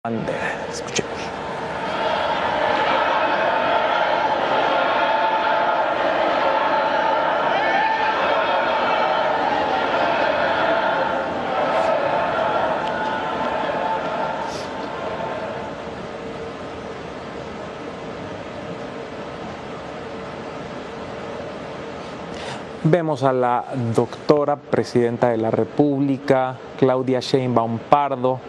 Escuchemos. Vemos a la doctora presidenta de la República, Claudia Sheinbaum Pardo,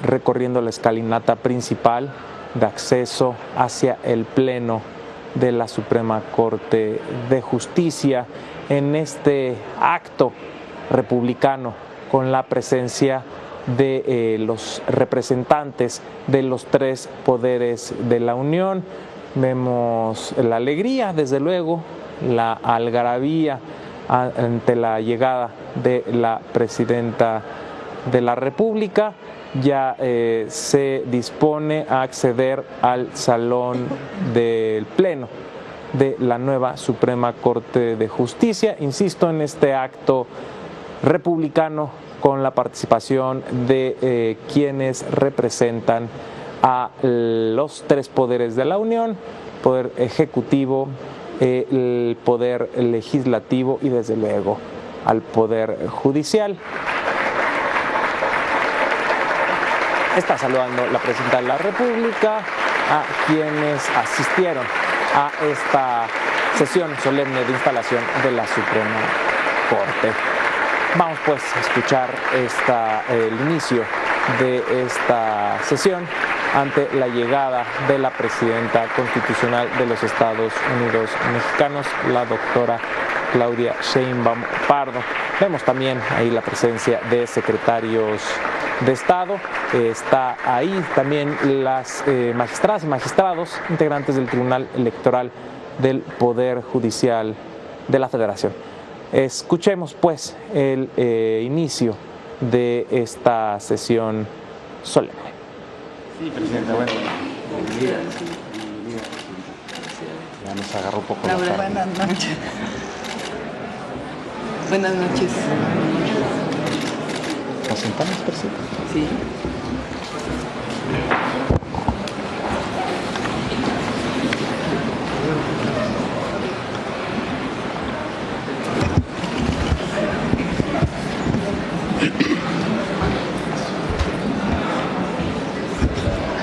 recorriendo la escalinata principal de acceso hacia el Pleno de la Suprema Corte de Justicia en este acto republicano con la presencia de los representantes de los tres poderes de la Unión. Vemos la alegría, desde luego, la algarabía ante la llegada de la presidenta de la República. Ya se dispone a acceder al salón del Pleno de la nueva Suprema Corte de Justicia. Insisto, en este acto republicano con la participación de quienes representan a los tres poderes de la Unión: poder ejecutivo, el poder legislativo y desde luego al poder judicial. Está saludando la presidenta de la República a quienes asistieron a esta sesión solemne de instalación de la Suprema Corte. Vamos pues a escuchar el inicio de esta sesión ante la llegada de la presidenta constitucional de los Estados Unidos mexicanos, la doctora Claudia Sheinbaum Pardo. Vemos también ahí la presencia de secretarios de Estado. Está ahí también las magistradas y magistrados integrantes del Tribunal Electoral del Poder Judicial de la Federación. Escuchemos pues el inicio de esta sesión solemne. Sí, presidenta, bueno, bienvenida. Ya nos agarró un poco Laura, la tarde. buenas noches. Buenas noches. ¿Nos sentamos, presidenta? Sí.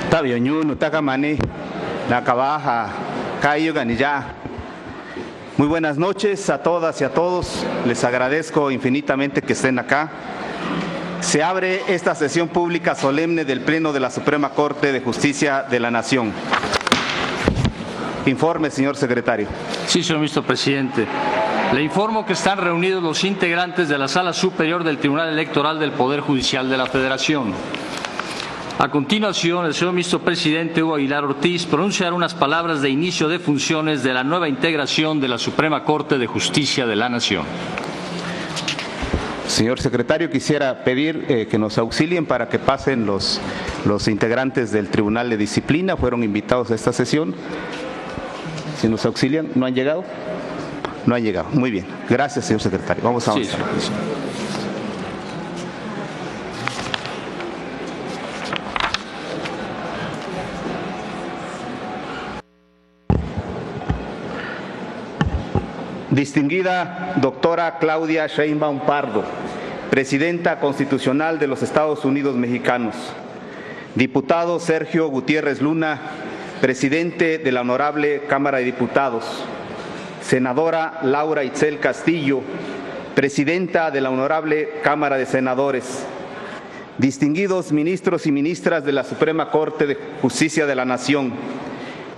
Tabioñuno, Takamani, Nakabaja, Cayo Ganilla. Muy buenas noches a todas y a todos. Les agradezco infinitamente que estén acá. Se abre esta sesión pública solemne del Pleno de la Suprema Corte de Justicia de la Nación. Informe, señor secretario. Sí, señor ministro presidente. Le informo que están reunidos los integrantes de la Sala Superior del Tribunal Electoral del Poder Judicial de la Federación. A continuación, el señor ministro presidente Hugo Aguilar Ortiz pronunciará unas palabras de inicio de funciones de la nueva integración de la Suprema Corte de Justicia de la Nación. Señor secretario, quisiera pedir que nos auxilien para que pasen los integrantes del Tribunal de Disciplina. Fueron invitados a esta sesión. Si nos auxilian, ¿no han llegado? No han llegado. Muy bien. Gracias, señor secretario. Vamos a avanzar. Sí. Distinguida doctora Claudia Sheinbaum Pardo, presidenta constitucional de los Estados Unidos mexicanos. Diputado Sergio Gutiérrez Luna, presidente de la Honorable Cámara de Diputados. Senadora Laura Itzel Castillo, presidenta de la Honorable Cámara de Senadores. Distinguidos ministros y ministras de la Suprema Corte de Justicia de la Nación.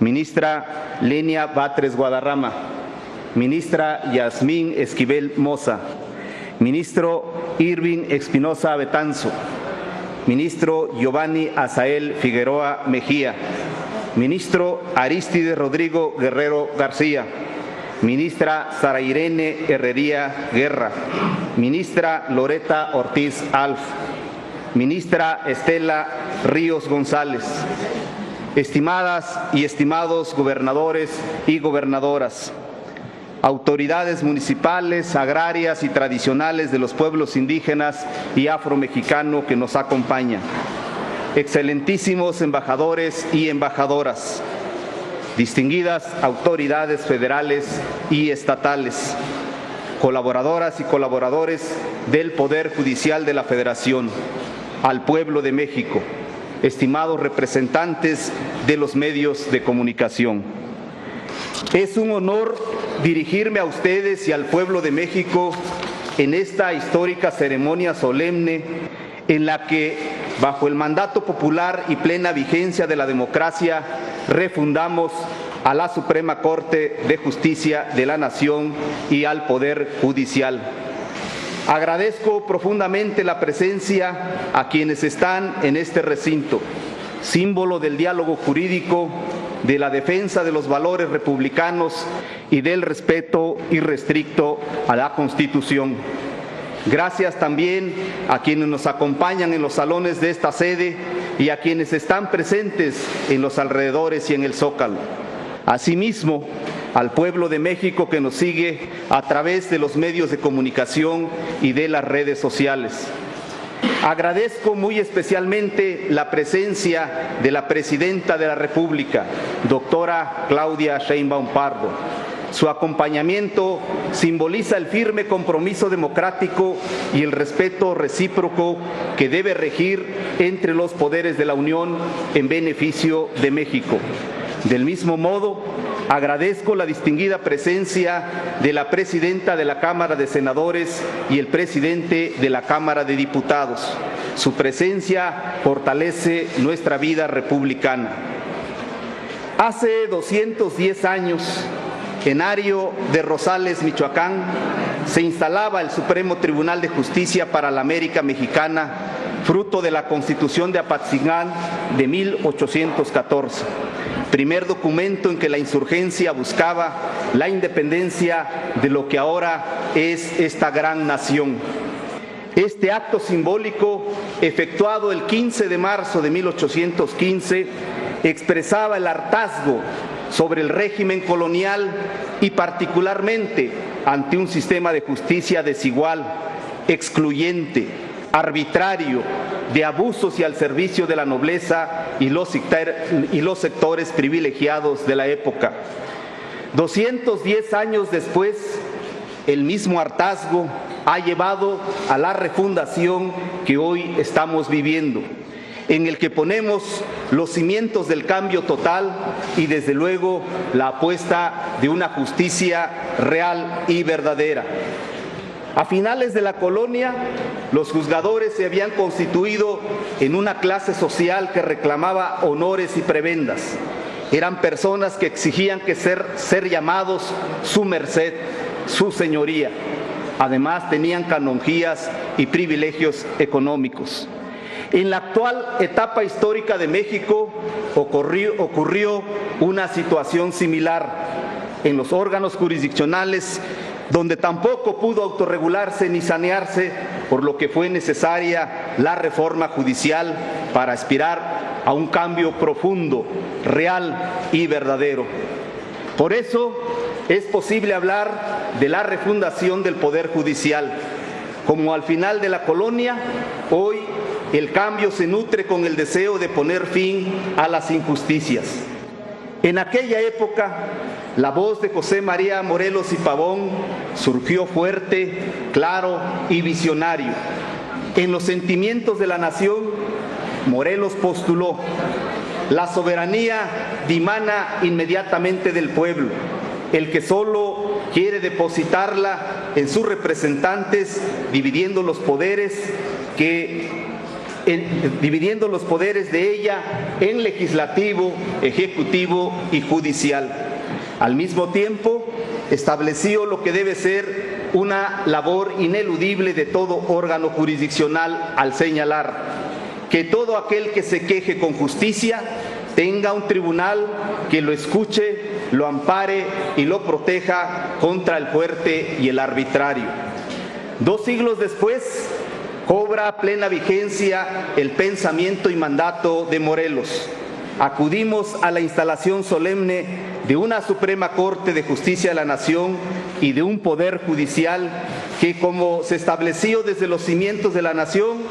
Ministra Lenia Batres Guadarrama. Ministra Yasmín Esquivel Moza, Ministro Irving Espinosa Betanzo, Ministro Giovanni Azael Figueroa Mejía, Ministro Arístides Rodrigo Guerrero García, Ministra Sara Irene Herrería Guerra, Ministra Loreta Ortiz Alf, Ministra Estela Ríos González, estimadas y estimados gobernadores y gobernadoras, autoridades municipales, agrarias y tradicionales de los pueblos indígenas y afromexicano que nos acompañan, excelentísimos embajadores y embajadoras, distinguidas autoridades federales y estatales, colaboradoras y colaboradores del Poder Judicial de la Federación, al pueblo de México, estimados representantes de los medios de comunicación. Es un honor dirigirme a ustedes y al pueblo de México en esta histórica ceremonia solemne en la que, bajo el mandato popular y plena vigencia de la democracia, refundamos a la Suprema Corte de Justicia de la Nación y al Poder Judicial. Agradezco profundamente la presencia a quienes están en este recinto, símbolo del diálogo jurídico, de la defensa de los valores republicanos y del respeto irrestricto a la Constitución. Gracias también a quienes nos acompañan en los salones de esta sede y a quienes están presentes en los alrededores y en el Zócalo. Asimismo, al pueblo de México que nos sigue a través de los medios de comunicación y de las redes sociales. Agradezco muy especialmente la presencia de la Presidenta de la República, doctora Claudia Sheinbaum Pardo. Su acompañamiento simboliza el firme compromiso democrático y el respeto recíproco que debe regir entre los poderes de la Unión en beneficio de México. Del mismo modo, agradezco la distinguida presencia de la Presidenta de la Cámara de Senadores y el Presidente de la Cámara de Diputados. Su presencia fortalece nuestra vida republicana. Hace 210 años, en Ario de Rosales, Michoacán, se instalaba el Supremo Tribunal de Justicia para la América Mexicana, fruto de la Constitución de Apatzingán de 1814. Primer documento en que la insurgencia buscaba la independencia de lo que ahora es esta gran nación. Este acto simbólico, efectuado el 15 de marzo de 1815, expresaba el hartazgo sobre el régimen colonial y particularmente ante un sistema de justicia desigual, excluyente, arbitrario, de abusos y al servicio de la nobleza y los sectores privilegiados de la época. 210 años después, el mismo hartazgo ha llevado a la refundación que hoy estamos viviendo, en el que ponemos los cimientos del cambio total y desde luego la apuesta de una justicia real y verdadera. A finales de la colonia, los juzgadores se habían constituido en una clase social que reclamaba honores y prebendas. Eran personas que exigían ser llamados su merced, su señoría. Además, tenían canonjías y privilegios económicos. En la actual etapa histórica de México ocurrió una situación similar en los órganos jurisdiccionales, donde tampoco pudo autorregularse ni sanearse, por lo que fue necesaria la reforma judicial para aspirar a un cambio profundo, real y verdadero. Por eso es posible hablar de la refundación del Poder Judicial. Como al final de la colonia, hoy el cambio se nutre con el deseo de poner fin a las injusticias. En aquella época, la voz de José María Morelos y Pavón surgió fuerte, claro y visionario. En los sentimientos de la nación, Morelos postuló: la soberanía dimana inmediatamente del pueblo, el que solo quiere depositarla en sus representantes, dividiendo los poderes de ella en legislativo, ejecutivo y judicial. Al mismo tiempo, estableció lo que debe ser una labor ineludible de todo órgano jurisdiccional al señalar que todo aquel que se queje con justicia tenga un tribunal que lo escuche, lo ampare y lo proteja contra el fuerte y el arbitrario. 2 siglos después, cobra plena vigencia el pensamiento y mandato de Morelos. Acudimos a la instalación solemne de una Suprema Corte de Justicia de la Nación y de un Poder Judicial que, como se estableció desde los cimientos de la nación,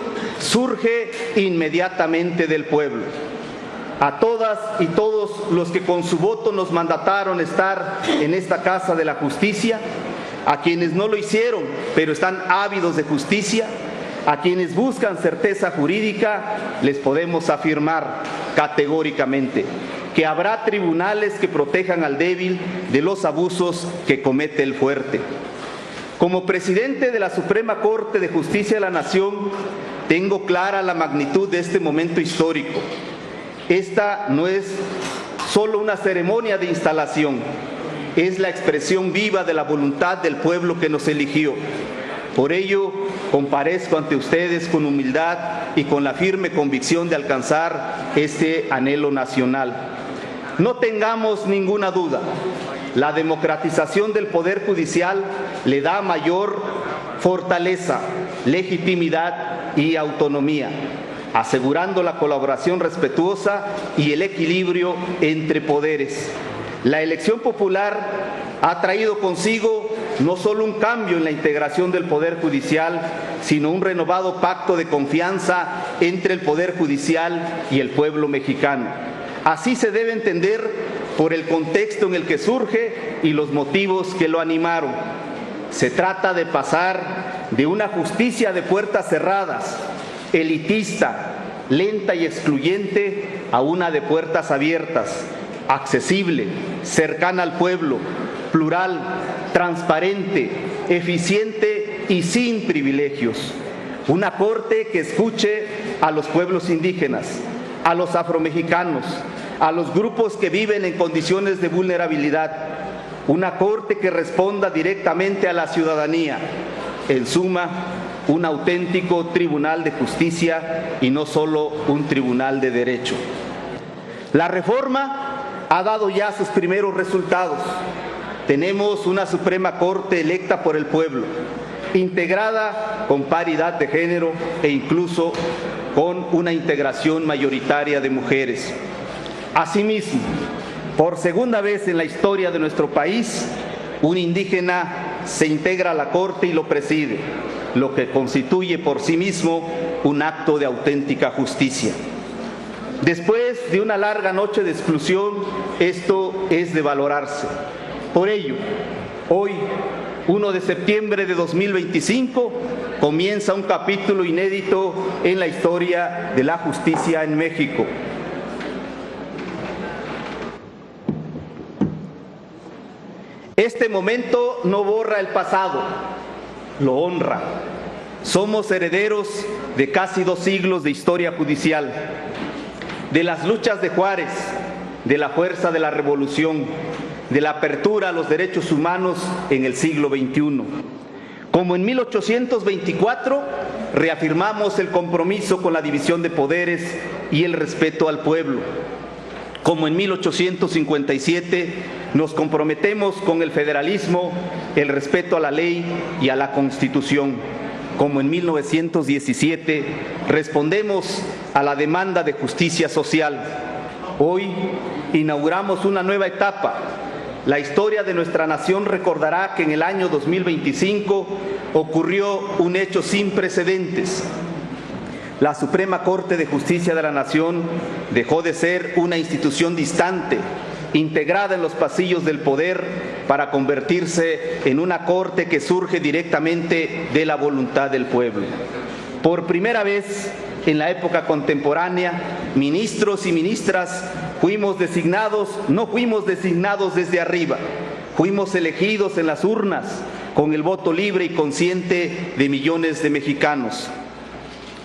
surge inmediatamente del pueblo. A todas y todos los que con su voto nos mandataron estar en esta Casa de la Justicia, a quienes no lo hicieron, pero están ávidos de justicia, a quienes buscan certeza jurídica, les podemos afirmar categóricamente que habrá tribunales que protejan al débil de los abusos que comete el fuerte. Como presidente de la Suprema Corte de Justicia de la Nación, tengo clara la magnitud de este momento histórico. Esta no es solo una ceremonia de instalación, es la expresión viva de la voluntad del pueblo que nos eligió. Por ello, comparezco ante ustedes con humildad y con la firme convicción de alcanzar este anhelo nacional. No tengamos ninguna duda, la democratización del Poder Judicial le da mayor fortaleza, legitimidad y autonomía, asegurando la colaboración respetuosa y el equilibrio entre poderes. La elección popular ha traído consigo no solo un cambio en la integración del Poder Judicial, sino un renovado pacto de confianza entre el Poder Judicial y el pueblo mexicano. Así se debe entender por el contexto en el que surge y los motivos que lo animaron. Se trata de pasar de una justicia de puertas cerradas, elitista, lenta y excluyente, a una de puertas abiertas, accesible, cercana al pueblo, plural, transparente, eficiente y sin privilegios. Una corte que escuche a los pueblos indígenas, a los afromexicanos, a los grupos que viven en condiciones de vulnerabilidad. Una corte que responda directamente a la ciudadanía. En suma, un auténtico tribunal de justicia y no solo un tribunal de derecho. La reforma ha dado ya sus primeros resultados. Tenemos una Suprema Corte electa por el pueblo, integrada con paridad de género e incluso con una integración mayoritaria de mujeres. Asimismo, por segunda vez en la historia de nuestro país, un indígena se integra a la Corte y lo preside, lo que constituye por sí mismo un acto de auténtica justicia. Después de una larga noche de exclusión, esto es de valorarse. Por ello, hoy, 1 de septiembre de 2025, comienza un capítulo inédito en la historia de la justicia en México. Este momento no borra el pasado, lo honra. Somos herederos de casi 2 siglos de historia judicial, de las luchas de Juárez, de la fuerza de la revolución, de la apertura a los derechos humanos en el siglo XXI. Como en 1824, reafirmamos el compromiso con la división de poderes y el respeto al pueblo. Como en 1857, nos comprometemos con el federalismo, el respeto a la ley y a la Constitución. Como en 1917, respondemos a la demanda de justicia social. Hoy inauguramos una nueva etapa. La historia de nuestra nación recordará que en el año 2025 ocurrió un hecho sin precedentes. La Suprema Corte de Justicia de la Nación dejó de ser una institución distante, integrada en los pasillos del poder, para convertirse en una corte que surge directamente de la voluntad del pueblo. Por primera vez en la época contemporánea, ministros y ministras no fuimos designados desde arriba, fuimos elegidos en las urnas con el voto libre y consciente de millones de mexicanos.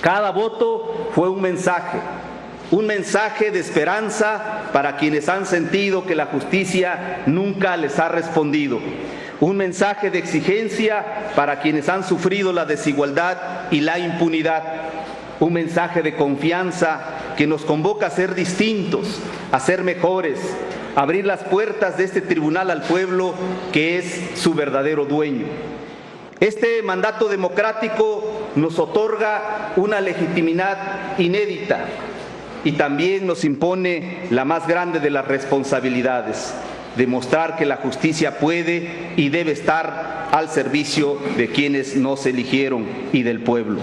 Cada voto fue un mensaje de esperanza para quienes han sentido que la justicia nunca les ha respondido, un mensaje de exigencia para quienes han sufrido la desigualdad y la impunidad, un mensaje de confianza que nos convoca a ser distintos, a ser mejores, a abrir las puertas de este tribunal al pueblo que es su verdadero dueño. Este mandato democrático nos otorga una legitimidad inédita y también nos impone la más grande de las responsabilidades: demostrar que la justicia puede y debe estar al servicio de quienes nos eligieron y del pueblo.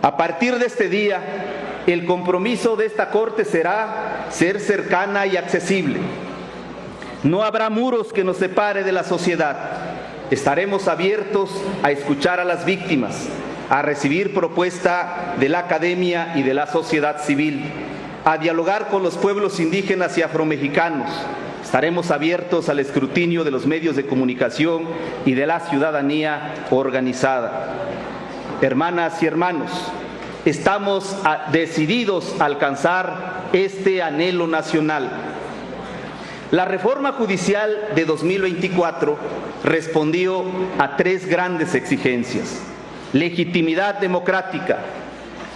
A partir de este día, el compromiso de esta Corte será ser cercana y accesible. No habrá muros que nos separe de la sociedad. Estaremos abiertos a escuchar a las víctimas, a recibir propuesta de la academia y de la sociedad civil, a dialogar con los pueblos indígenas y afromexicanos. Estaremos abiertos al escrutinio de los medios de comunicación y de la ciudadanía organizada. Hermanas y hermanos, estamos decididos a alcanzar este anhelo nacional. La reforma judicial de 2024 respondió a tres grandes exigencias: legitimidad democrática,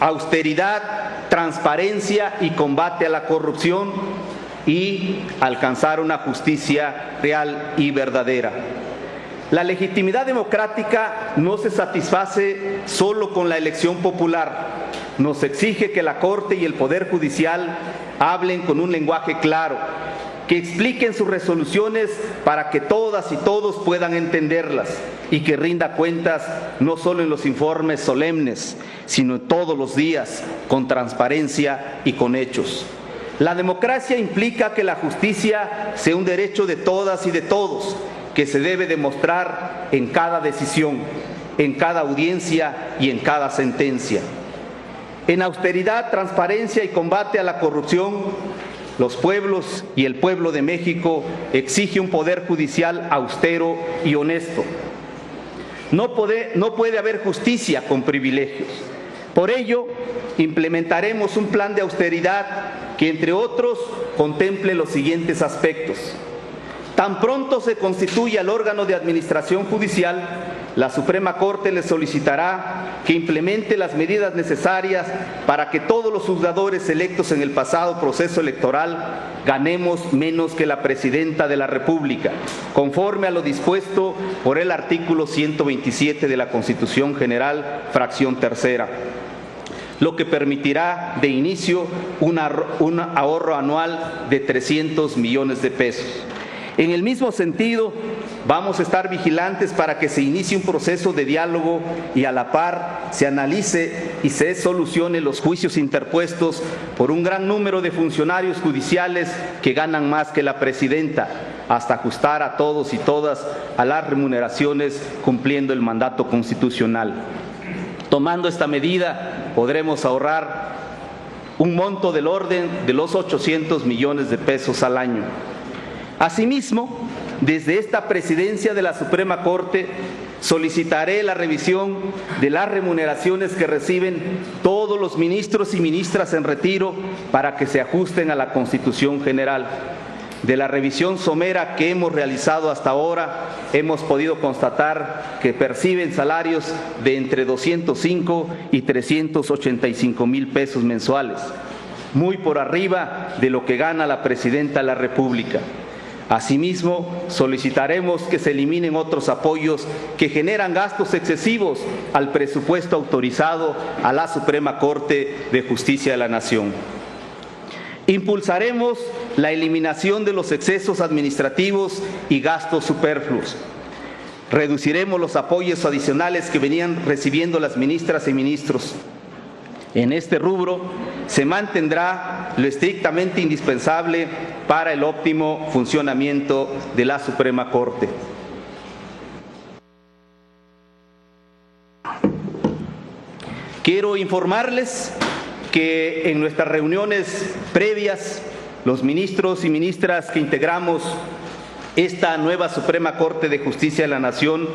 austeridad, transparencia y combate a la corrupción, y alcanzar una justicia real y verdadera. La legitimidad democrática no se satisface solo con la elección popular. Nos exige que la Corte y el Poder Judicial hablen con un lenguaje claro, que expliquen sus resoluciones para que todas y todos puedan entenderlas y que rinda cuentas no solo en los informes solemnes, sino todos los días, con transparencia y con hechos. La democracia implica que la justicia sea un derecho de todas y de todos, que se debe demostrar en cada decisión, en cada audiencia y en cada sentencia. En austeridad, transparencia y combate a la corrupción, los pueblos y el pueblo de México exige un poder judicial austero y honesto. No puede haber justicia con privilegios. Por ello, implementaremos un plan de austeridad que, entre otros, contemple los siguientes aspectos. Tan pronto se constituya el órgano de administración judicial, la Suprema Corte le solicitará que implemente las medidas necesarias para que todos los juzgadores electos en el pasado proceso electoral ganemos menos que la Presidenta de la República, conforme a lo dispuesto por el artículo 127 de la Constitución General, fracción tercera, lo que permitirá de inicio un ahorro anual de 300 millones de pesos. En el mismo sentido, vamos a estar vigilantes para que se inicie un proceso de diálogo y a la par se analice y se solucione los juicios interpuestos por un gran número de funcionarios judiciales que ganan más que la Presidenta, hasta ajustar a todos y todas a las remuneraciones cumpliendo el mandato constitucional. Tomando esta medida, podremos ahorrar un monto del orden de los 800 millones de pesos al año. Asimismo, desde esta presidencia de la Suprema Corte, solicitaré la revisión de las remuneraciones que reciben todos los ministros y ministras en retiro para que se ajusten a la Constitución General. De la revisión somera que hemos realizado hasta ahora, hemos podido constatar que perciben salarios de entre 205 y 385 mil pesos mensuales, muy por arriba de lo que gana la Presidenta de la República. Asimismo, solicitaremos que se eliminen otros apoyos que generan gastos excesivos al presupuesto autorizado a la Suprema Corte de Justicia de la Nación. Impulsaremos la eliminación de los excesos administrativos y gastos superfluos. Reduciremos los apoyos adicionales que venían recibiendo las ministras y ministros. En este rubro se mantendrá lo estrictamente indispensable para el óptimo funcionamiento de la Suprema Corte. Quiero informarles que en nuestras reuniones previas, los ministros y ministras que integramos esta nueva Suprema Corte de Justicia de la Nación,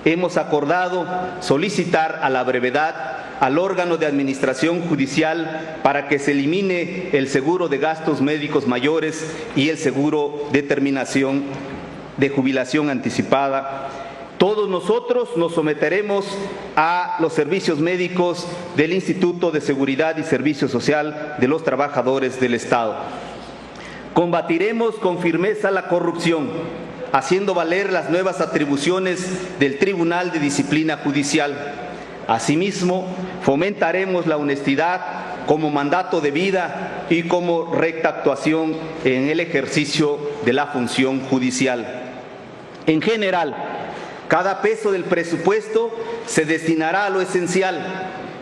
hemos acordado solicitar a la brevedad al órgano de administración judicial para que se elimine el seguro de gastos médicos mayores y el seguro de terminación de jubilación anticipada. Todos nosotros nos someteremos a los servicios médicos del Instituto de Seguridad y Servicio Social de los Trabajadores del Estado. Combatiremos con firmeza la corrupción, haciendo valer las nuevas atribuciones del Tribunal de Disciplina Judicial. Asimismo, fomentaremos la honestidad como mandato de vida y como recta actuación en el ejercicio de la función judicial. En general, cada peso del presupuesto se destinará a lo esencial,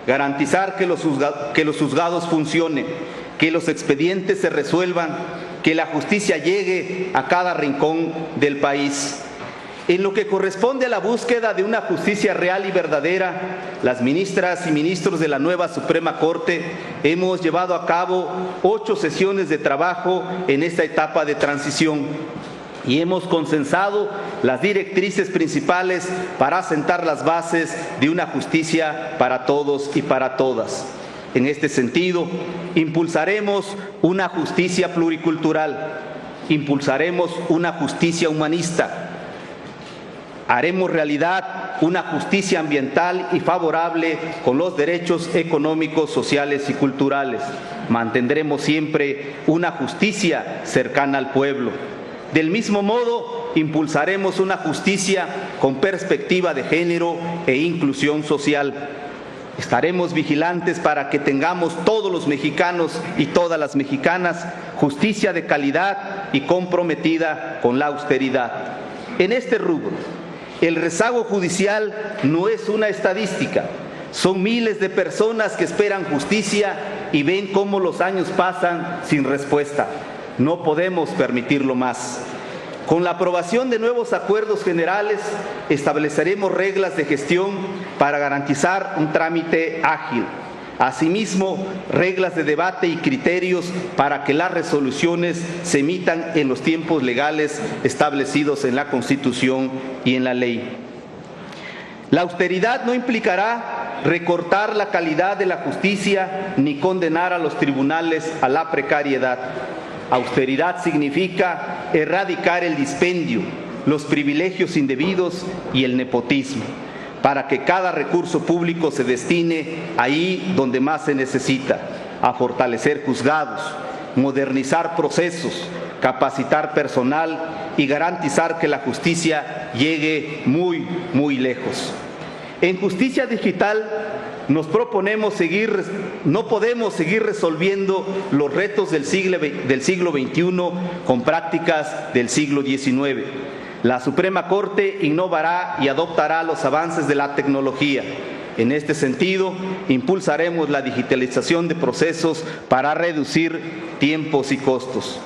garantizar que los juzgados funcionen, que los expedientes se resuelvan, que la justicia llegue a cada rincón del país. En lo que corresponde a la búsqueda de una justicia real y verdadera, las ministras y ministros de la nueva Suprema Corte hemos llevado a cabo 8 sesiones de trabajo en esta etapa de transición y hemos consensado las directrices principales para sentar las bases de una justicia para todos y para todas. En este sentido, impulsaremos una justicia pluricultural, impulsaremos una justicia humanista, haremos realidad una justicia ambiental y favorable con los derechos económicos, sociales y culturales. Mantendremos siempre una justicia cercana al pueblo. Del mismo modo, impulsaremos una justicia con perspectiva de género e inclusión social. Estaremos vigilantes para que tengamos todos los mexicanos y todas las mexicanas justicia de calidad y comprometida con la austeridad. En este rubro, el rezago judicial no es una estadística, son miles de personas que esperan justicia y ven cómo los años pasan sin respuesta. No podemos permitirlo más. Con la aprobación de nuevos acuerdos generales, estableceremos reglas de gestión para garantizar un trámite ágil. Asimismo, reglas de debate y criterios para que las resoluciones se emitan en los tiempos legales establecidos en la Constitución y en la ley. La austeridad no implicará recortar la calidad de la justicia ni condenar a los tribunales a la precariedad. Austeridad significa erradicar el dispendio, los privilegios indebidos y el nepotismo, para que cada recurso público se destine ahí donde más se necesita, a fortalecer juzgados, modernizar procesos, capacitar personal y garantizar que la justicia llegue muy, muy lejos. En justicia digital nos proponemos no podemos seguir resolviendo los retos del siglo XXI con prácticas del siglo XIX. La Suprema Corte innovará y adoptará los avances de la tecnología. En este sentido, impulsaremos la digitalización de procesos para reducir tiempos y costos.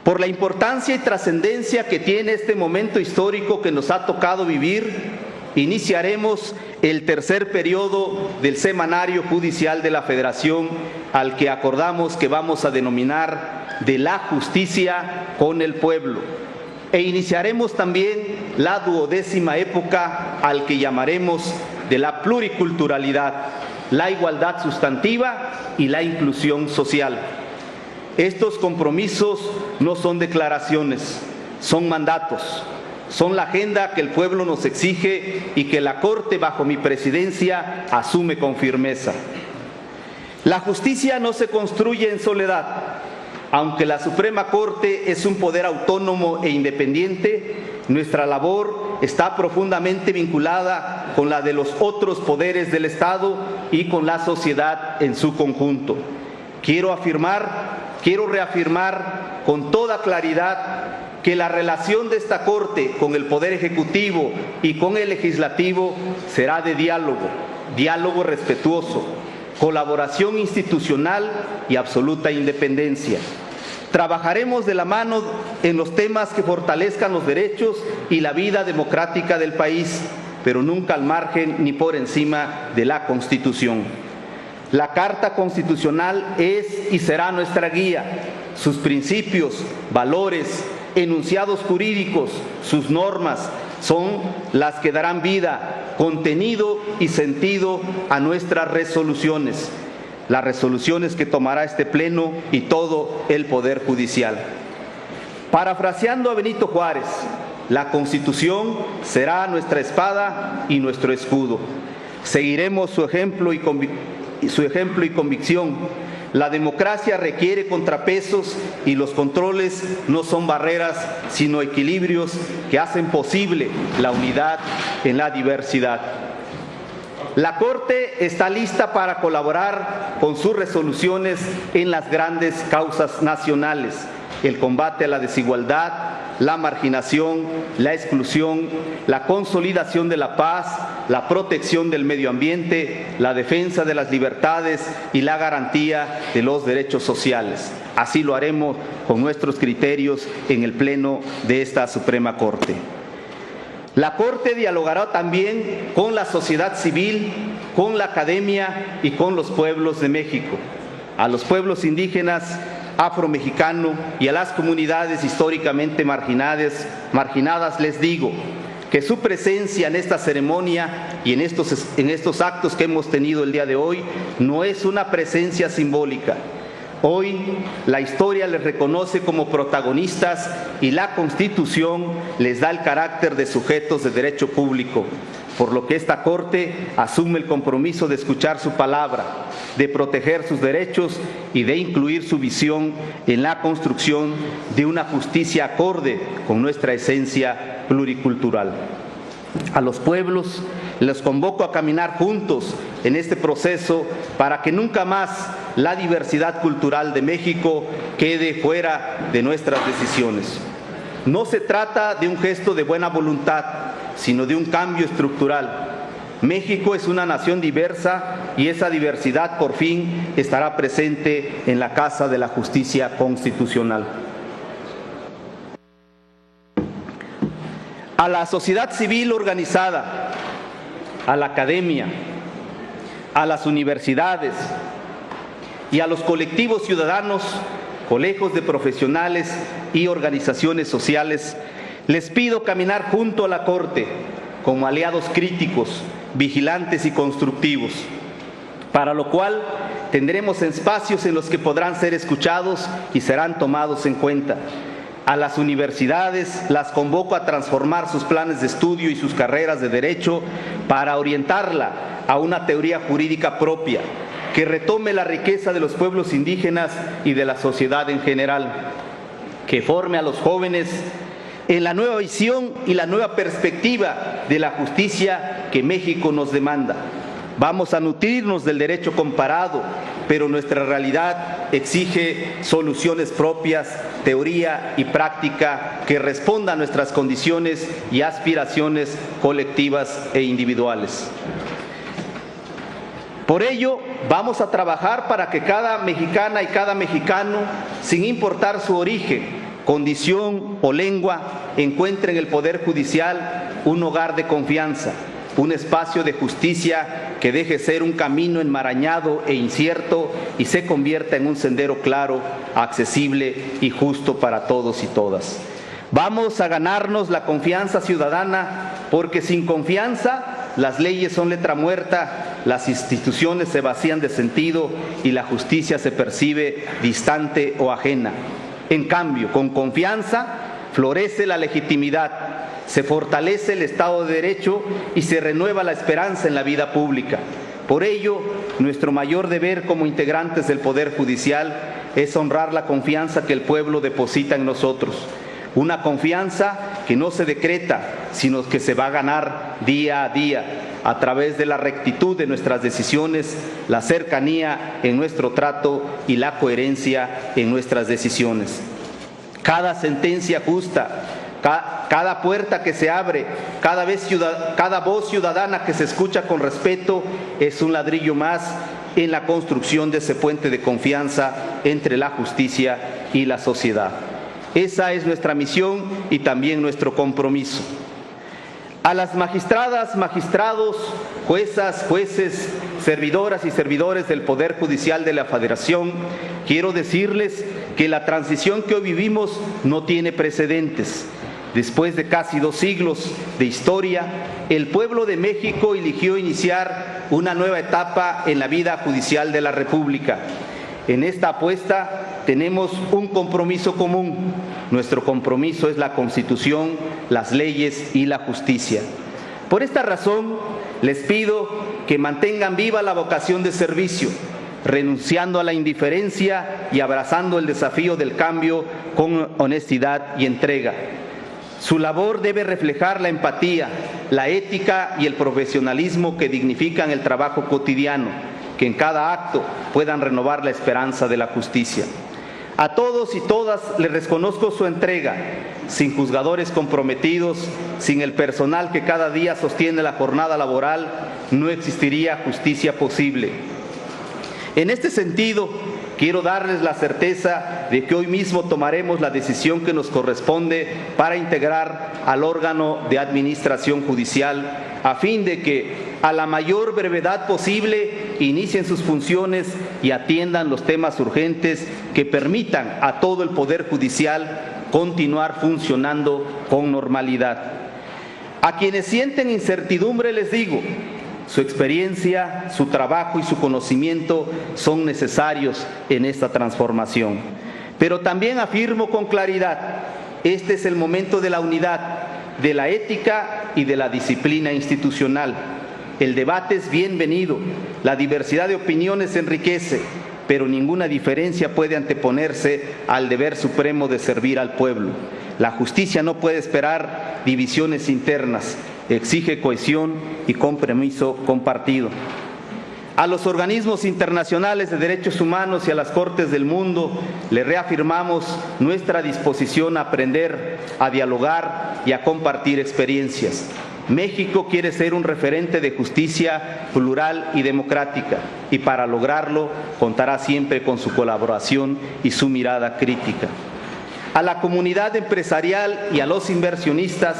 Por la importancia y trascendencia que tiene este momento histórico que nos ha tocado vivir, iniciaremos el tercer periodo del Semanario Judicial de la Federación, al que acordamos que vamos a denominar de la justicia con el pueblo. E iniciaremos también la 12ª época, al que llamaremos de la pluriculturalidad, la igualdad sustantiva y la inclusión social. Estos compromisos no son declaraciones, son mandatos, son la agenda que el pueblo nos exige y que la Corte, bajo mi presidencia, asume con firmeza. La justicia no se construye en soledad. Aunque la Suprema Corte es un poder autónomo e independiente, nuestra labor está profundamente vinculada con la de los otros poderes del Estado y con la sociedad en su conjunto. Quiero reafirmar con toda claridad que la relación de esta Corte con el Poder Ejecutivo y con el Legislativo será de diálogo respetuoso, colaboración institucional y absoluta independencia. Trabajaremos de la mano en los temas que fortalezcan los derechos y la vida democrática del país, pero nunca al margen ni por encima de la Constitución. La Carta Constitucional es y será nuestra guía. Sus principios, valores, enunciados jurídicos, sus normas, son las que darán vida, contenido y sentido a nuestras resoluciones, las resoluciones que tomará este Pleno y todo el Poder Judicial. Parafraseando a Benito Juárez, la Constitución será nuestra espada y nuestro escudo. Seguiremos su ejemplo y convicción. La democracia requiere contrapesos y los controles no son barreras, sino equilibrios que hacen posible la unidad en la diversidad. La Corte está lista para colaborar con sus resoluciones en las grandes causas nacionales: el combate a la desigualdad, la marginación, la exclusión, la consolidación de la paz, la protección del medio ambiente, la defensa de las libertades y la garantía de los derechos sociales. Así lo haremos con nuestros criterios en el Pleno de esta Suprema Corte. La Corte dialogará también con la sociedad civil, con la academia y con los pueblos de México. A los pueblos indígenas, afromexicano y a las comunidades históricamente marginadas les digo que su presencia en esta ceremonia y en estos actos que hemos tenido el día de hoy no es una presencia simbólica. Hoy la historia les reconoce como protagonistas y la Constitución les da el carácter de sujetos de derecho público, por lo que esta Corte asume el compromiso de escuchar su palabra, de proteger sus derechos y de incluir su visión en la construcción de una justicia acorde con nuestra esencia pluricultural. A los pueblos les convoco a caminar juntos en este proceso para que nunca más la diversidad cultural de México quede fuera de nuestras decisiones. No se trata de un gesto de buena voluntad, sino de un cambio estructural. México es una nación diversa y esa diversidad por fin estará presente en la Casa de la Justicia Constitucional. A la sociedad civil organizada, a la academia, a las universidades y a los colectivos ciudadanos, colegios de profesionales y organizaciones sociales, les pido caminar junto a la Corte como aliados críticos, vigilantes y constructivos, para lo cual tendremos espacios en los que podrán ser escuchados y serán tomados en cuenta. A las universidades las convoco a transformar sus planes de estudio y sus carreras de derecho para orientarla a una teoría jurídica propia que retome la riqueza de los pueblos indígenas y de la sociedad en general, que forme a los jóvenes en la nueva visión y la nueva perspectiva de la justicia que México nos demanda. Vamos a nutrirnos del derecho comparado, pero nuestra realidad exige soluciones propias, teoría y práctica que respondan a nuestras condiciones y aspiraciones colectivas e individuales. Por ello, vamos a trabajar para que cada mexicana y cada mexicano, sin importar su origen, condición o lengua, encuentre en el Poder Judicial un hogar de confianza, un espacio de justicia que deje ser un camino enmarañado e incierto y se convierta en un sendero claro, accesible y justo para todos y todas. Vamos a ganarnos la confianza ciudadana, porque sin confianza las leyes son letra muerta, las instituciones se vacían de sentido y la justicia se percibe distante o ajena. En cambio, con confianza florece la legitimidad, se fortalece el Estado de Derecho y se renueva la esperanza en la vida pública. Por ello, nuestro mayor deber como integrantes del Poder Judicial es honrar la confianza que el pueblo deposita en nosotros. Una confianza que no se decreta, sino que se va a ganar día a día a través de la rectitud de nuestras decisiones, la cercanía en nuestro trato y la coherencia en nuestras decisiones. Cada sentencia justa, cada puerta que se abre, cada voz ciudadana que se escucha con respeto es un ladrillo más en la construcción de ese puente de confianza entre la justicia y la sociedad. Esa es nuestra misión y también nuestro compromiso. A las magistradas, magistrados, juezas, jueces, servidoras y servidores del Poder Judicial de la Federación, quiero decirles que la transición que hoy vivimos no tiene precedentes. Después de casi 2 siglos de historia, el pueblo de México eligió iniciar una nueva etapa en la vida judicial de la República. En esta apuesta tenemos un compromiso común. Nuestro compromiso es la Constitución, las leyes y la justicia. Por esta razón, les pido que mantengan viva la vocación de servicio, renunciando a la indiferencia y abrazando el desafío del cambio con honestidad y entrega. Su labor debe reflejar la empatía, la ética y el profesionalismo que dignifican el trabajo cotidiano, que en cada acto puedan renovar la esperanza de la justicia. A todos y todas les reconozco su entrega. Sin juzgadores comprometidos, sin el personal que cada día sostiene la jornada laboral, no existiría justicia posible. En este sentido, quiero darles la certeza de que hoy mismo tomaremos la decisión que nos corresponde para integrar al órgano de administración judicial, a fin de que a la mayor brevedad posible inicien sus funciones y atiendan los temas urgentes que permitan a todo el Poder Judicial continuar funcionando con normalidad. A quienes sienten incertidumbre les digo, su experiencia, su trabajo y su conocimiento son necesarios en esta transformación. Pero también afirmo con claridad, este es el momento de la unidad, de la ética y de la disciplina institucional. El debate es bienvenido, la diversidad de opiniones enriquece, pero ninguna diferencia puede anteponerse al deber supremo de servir al pueblo. La justicia no puede esperar divisiones internas, exige cohesión y compromiso compartido. A los organismos internacionales de derechos humanos y a las Cortes del mundo le reafirmamos nuestra disposición a aprender, a dialogar y a compartir experiencias. México quiere ser un referente de justicia plural y democrática, y para lograrlo contará siempre con su colaboración y su mirada crítica. A la comunidad empresarial y a los inversionistas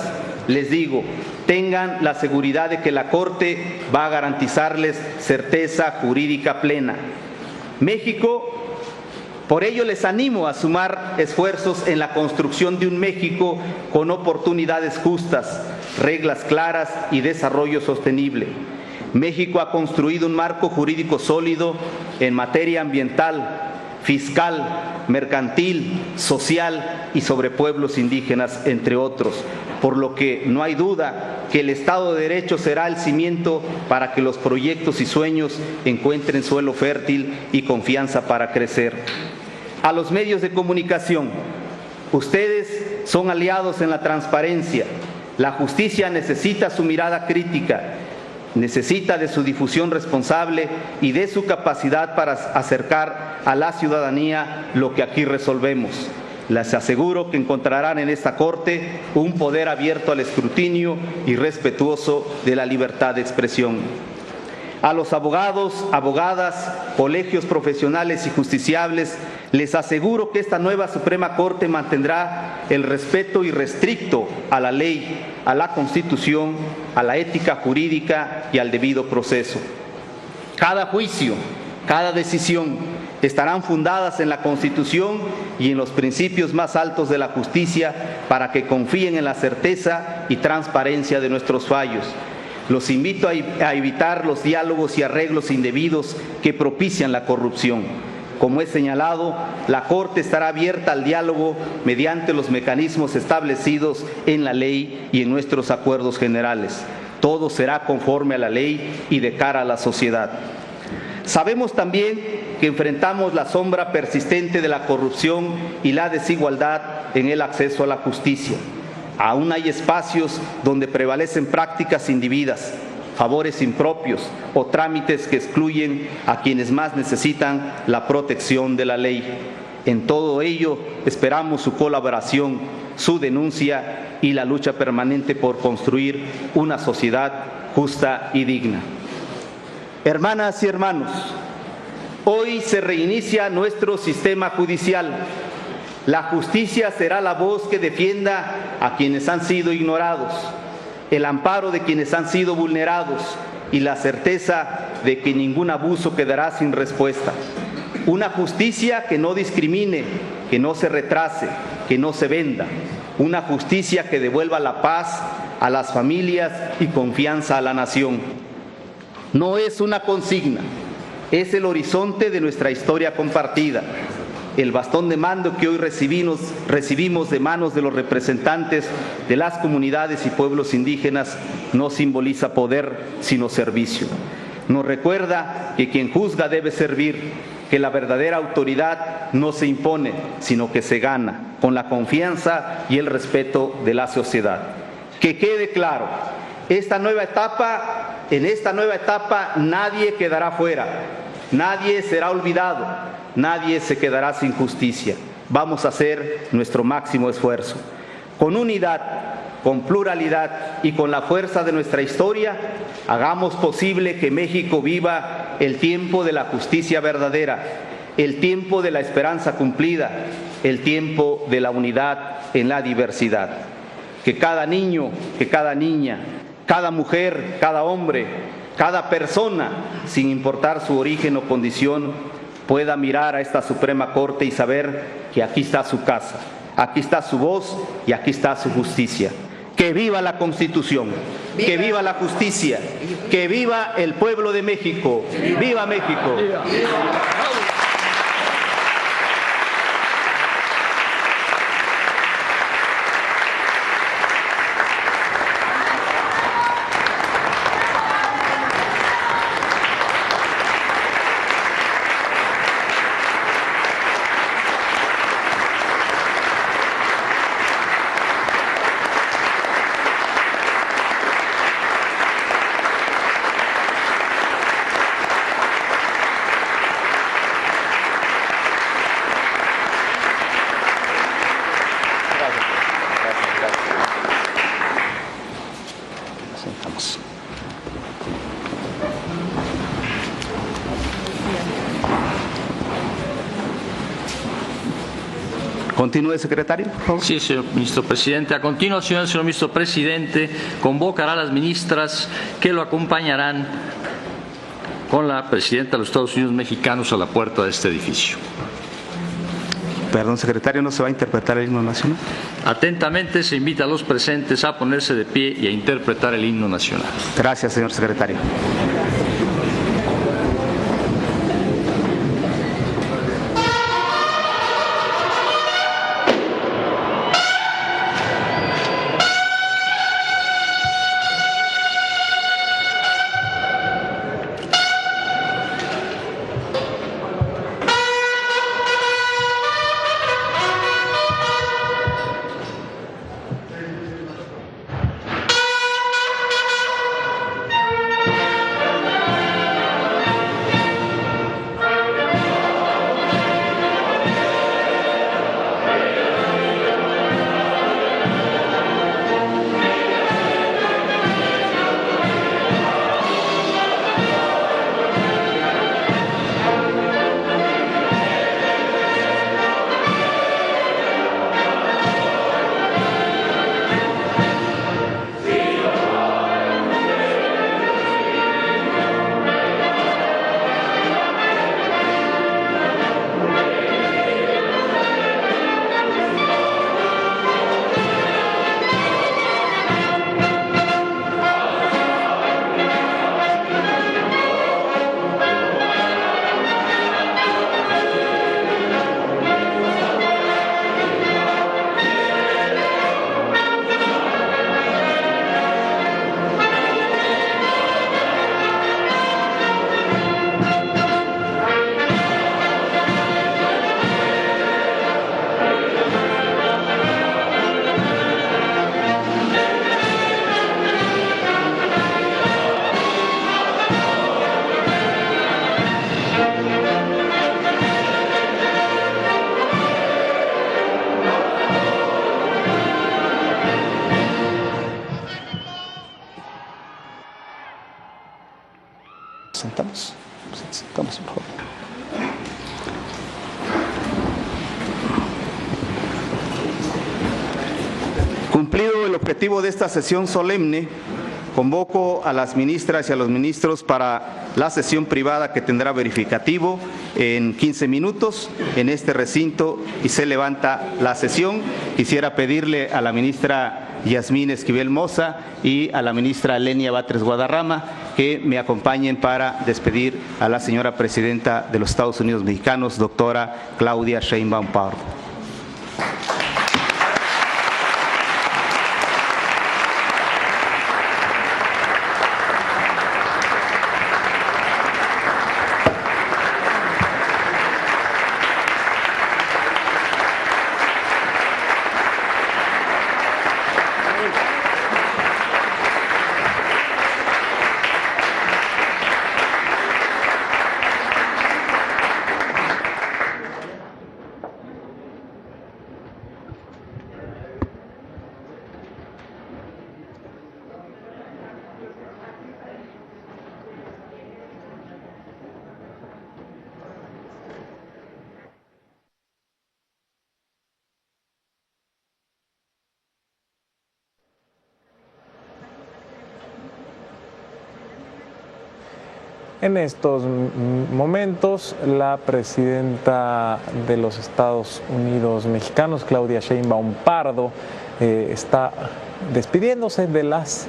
les digo, tengan la seguridad de que la Corte va a garantizarles certeza jurídica plena. México, por ello les animo a sumar esfuerzos en la construcción de un México con oportunidades justas, reglas claras y desarrollo sostenible. México ha construido un marco jurídico sólido en materia ambiental, fiscal, mercantil, social y sobre pueblos indígenas, entre otros, por lo que no hay duda que el Estado de Derecho será el cimiento para que los proyectos y sueños encuentren suelo fértil y confianza para crecer. A los medios de comunicación, ustedes son aliados en la transparencia. La justicia necesita su mirada crítica, necesita de su difusión responsable y de su capacidad para acercar a la ciudadanía lo que aquí resolvemos. Les aseguro que encontrarán en esta Corte un poder abierto al escrutinio y respetuoso de la libertad de expresión. A los abogados, abogadas, colegios profesionales y justiciables, les aseguro que esta nueva Suprema Corte mantendrá el respeto irrestricto a la ley, a la Constitución, a la ética jurídica y al debido proceso. Cada juicio, cada decisión estarán fundadas en la Constitución y en los principios más altos de la justicia para que confíen en la certeza y transparencia de nuestros fallos. Los invito a evitar los diálogos y arreglos indebidos que propician la corrupción. Como he señalado, la Corte estará abierta al diálogo mediante los mecanismos establecidos en la ley y en nuestros acuerdos generales. Todo será conforme a la ley y de cara a la sociedad. Sabemos también que enfrentamos la sombra persistente de la corrupción y la desigualdad en el acceso a la justicia. Aún hay espacios donde prevalecen prácticas indebidas, favores impropios o trámites que excluyen a quienes más necesitan la protección de la ley. En todo ello, esperamos su colaboración, su denuncia y la lucha permanente por construir una sociedad justa y digna. Hermanas y hermanos, hoy se reinicia nuestro sistema judicial. La justicia será la voz que defienda a quienes han sido ignorados, el amparo de quienes han sido vulnerados y la certeza de que ningún abuso quedará sin respuesta. Una justicia que no discrimine, que no se retrase, que no se venda. Una justicia que devuelva la paz a las familias y confianza a la nación. No es una consigna, es el horizonte de nuestra historia compartida. El bastón de mando que hoy recibimos de manos de los representantes de las comunidades y pueblos indígenas no simboliza poder, sino servicio. Nos recuerda que quien juzga debe servir, que la verdadera autoridad no se impone, sino que se gana, con la confianza y el respeto de la sociedad. Que quede claro, en esta nueva etapa nadie quedará fuera, nadie será olvidado, nadie se quedará sin justicia. vamos a hacer nuestro máximo esfuerzo. Con unidad, con pluralidad y con la fuerza de nuestra historia, hagamos posible que México viva el tiempo de la justicia verdadera, el tiempo de la esperanza cumplida, el tiempo de la unidad en la diversidad. Que cada niño, que cada niña, cada mujer, cada hombre, cada persona, sin importar su origen o condición, pueda mirar a esta Suprema Corte y saber que aquí está su casa, aquí está su voz y aquí está su justicia. Que viva la Constitución, que viva la justicia, que viva el pueblo de México. ¡Viva México! Sentamos. Continúe, secretario, por favor. Sí, señor ministro presidente. A continuación, el señor ministro presidente convocará a las ministras que lo acompañarán con la presidenta de los Estados Unidos mexicanos a la puerta de este edificio. Perdón, secretario, ¿no se va a interpretar el himno nacional? Atentamente se invita a los presentes a ponerse de pie y a interpretar el himno nacional. Gracias, señor secretario. Sentamos, por favor. Cumplido el objetivo de esta sesión solemne, convoco a las ministras y a los ministros para la sesión privada que tendrá verificativo en 15 minutos en este recinto y se levanta la sesión. Quisiera pedirle a la ministra Yasmín Esquivel Moza y a la ministra Lenia Batres Guadarrama que me acompañen para despedir a la señora presidenta de los Estados Unidos mexicanos, doctora Claudia Sheinbaum Pardo. En estos momentos, la presidenta de los Estados Unidos mexicanos, Claudia Sheinbaum Pardo, está despidiéndose de las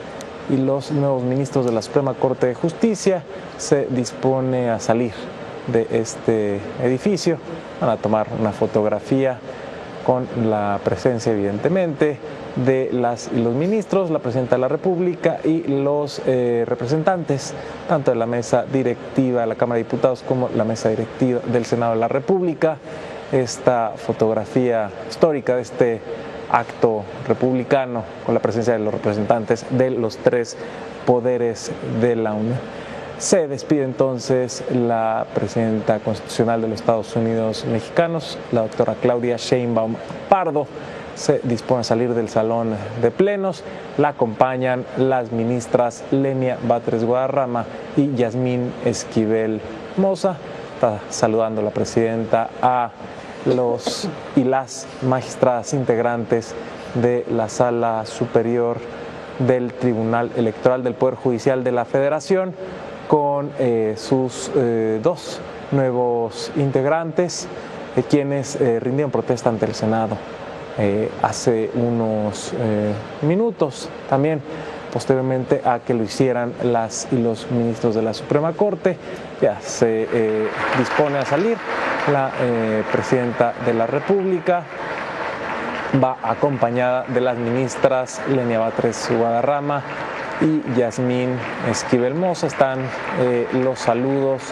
y los nuevos ministros de la Suprema Corte de Justicia. Se dispone a salir de este edificio. Van a tomar una fotografía con la presencia, evidentemente, de las y los ministros, la presidenta de la República y los representantes, tanto de la mesa directiva de la Cámara de Diputados como la mesa directiva del Senado de la República. Esta fotografía histórica de este acto republicano con la presencia de los representantes de los tres poderes de la Unión. Se despide entonces la presidenta constitucional de los Estados Unidos mexicanos, la doctora Claudia Sheinbaum Pardo. Se dispone a salir del salón de plenos. La acompañan las ministras Lenia Batres Guadarrama y Yasmín Esquivel Moza. Está saludando la presidenta a los y las magistradas integrantes de la Sala Superior del Tribunal Electoral del Poder Judicial de la Federación, con sus dos nuevos integrantes, quienes rindieron protesta ante el Senado hace unos minutos, también posteriormente a que lo hicieran las y los ministros de la Suprema Corte. Ya se dispone a salir la presidenta de la República, va acompañada de las ministras Lenia Batres Guadarrama y Yasmín Esquivel Moza. Están los saludos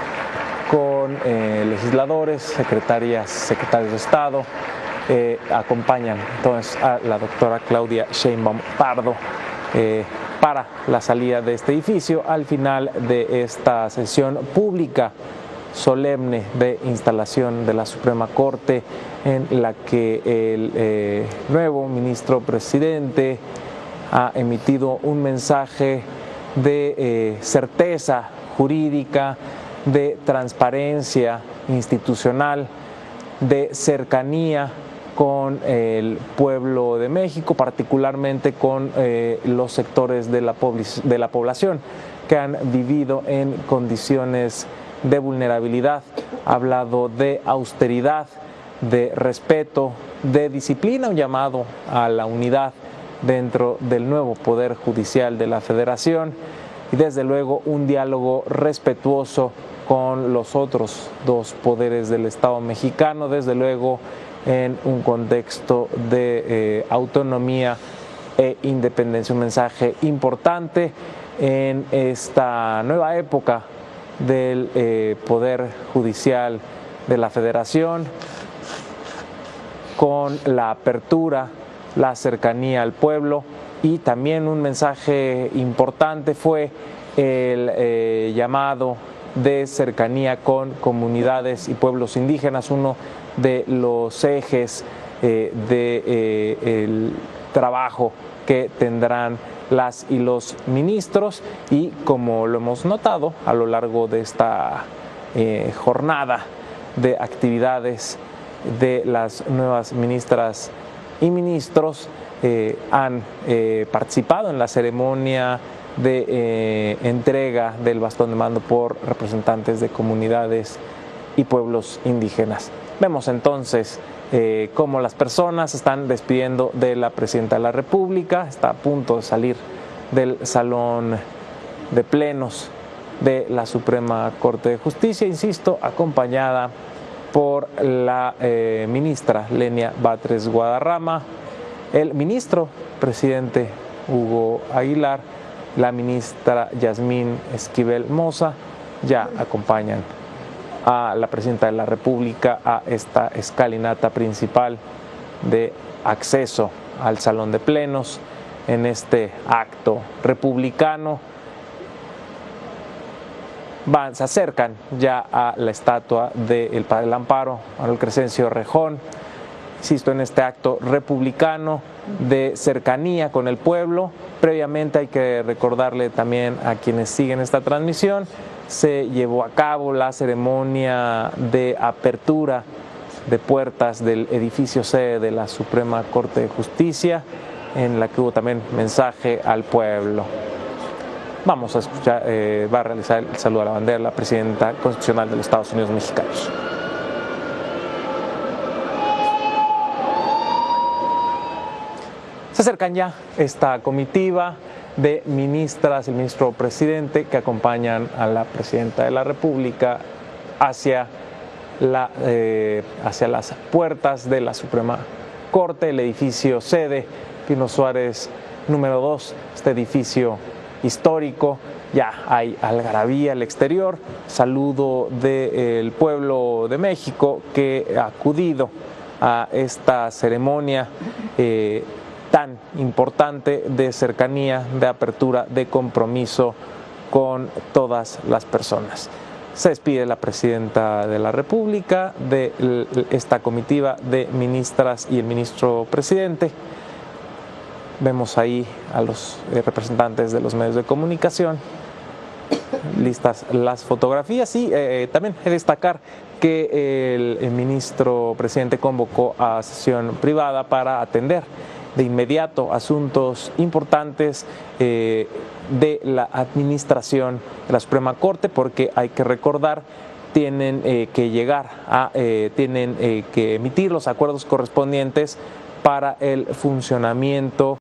con legisladores, secretarios de Estado. Acompañan entonces a la doctora Claudia Sheinbaum Pardo para la salida de este edificio al final de esta sesión pública solemne de instalación de la Suprema Corte, en la que el nuevo ministro presidente ha emitido un mensaje de certeza jurídica, de transparencia institucional, de cercanía con el pueblo de México, particularmente con los sectores de la población que han vivido en condiciones de vulnerabilidad. Ha hablado de austeridad, de respeto, de disciplina, un llamado a la unidad dentro del nuevo Poder Judicial de la Federación y desde luego un diálogo respetuoso con los otros dos poderes del Estado mexicano, desde luego en un contexto de autonomía e independencia. Un mensaje importante en esta nueva época del Poder Judicial de la Federación, con la apertura, la cercanía al pueblo, y también un mensaje importante fue el llamado de cercanía con comunidades y pueblos indígenas, uno de los ejes del trabajo que tendrán las y los ministros, y como lo hemos notado a lo largo de esta jornada de actividades de las nuevas ministras y ministros, han participado en la ceremonia de entrega del bastón de mando por representantes de comunidades y pueblos indígenas. Vemos entonces cómo las personas se están despidiendo de la presidenta de la República. Está a punto de salir del salón de plenos de la Suprema Corte de Justicia, insisto, acompañada por la ministra Lenia Batres Guadarrama, el ministro presidente Hugo Aguilar, la ministra Yasmín Esquivel Moza. Ya acompañan a la presidenta de la República a esta escalinata principal de acceso al salón de plenos en este acto republicano. Se acercan ya a la estatua del Padre del Amparo, Manuel Crescencio Rejón. Insisto, en este acto republicano de cercanía con el pueblo. Previamente hay que recordarle también a quienes siguen esta transmisión, se llevó a cabo la ceremonia de apertura de puertas del edificio sede de la Suprema Corte de Justicia, en la que hubo también mensaje al pueblo. vamos a escuchar, va a realizar el saludo a la bandera la presidenta constitucional de los Estados Unidos mexicanos. Se acercan ya esta comitiva de ministras, el ministro presidente, que acompañan a la presidenta de la República hacia las puertas de la Suprema Corte, el edificio sede Pino Suárez número 2, este edificio histórico. Ya hay algarabía al exterior, saludo del pueblo de México que ha acudido a esta ceremonia tan importante de cercanía, de apertura, de compromiso con todas las personas. Se despide la presidenta de la República de esta comitiva de ministras y el ministro presidente. Vemos ahí a los representantes de los medios de comunicación, listas las fotografías y también he de destacar que el ministro presidente convocó a sesión privada para atender de inmediato asuntos importantes de la administración de la Suprema Corte, porque hay que recordar, tienen que emitir los acuerdos correspondientes para el funcionamiento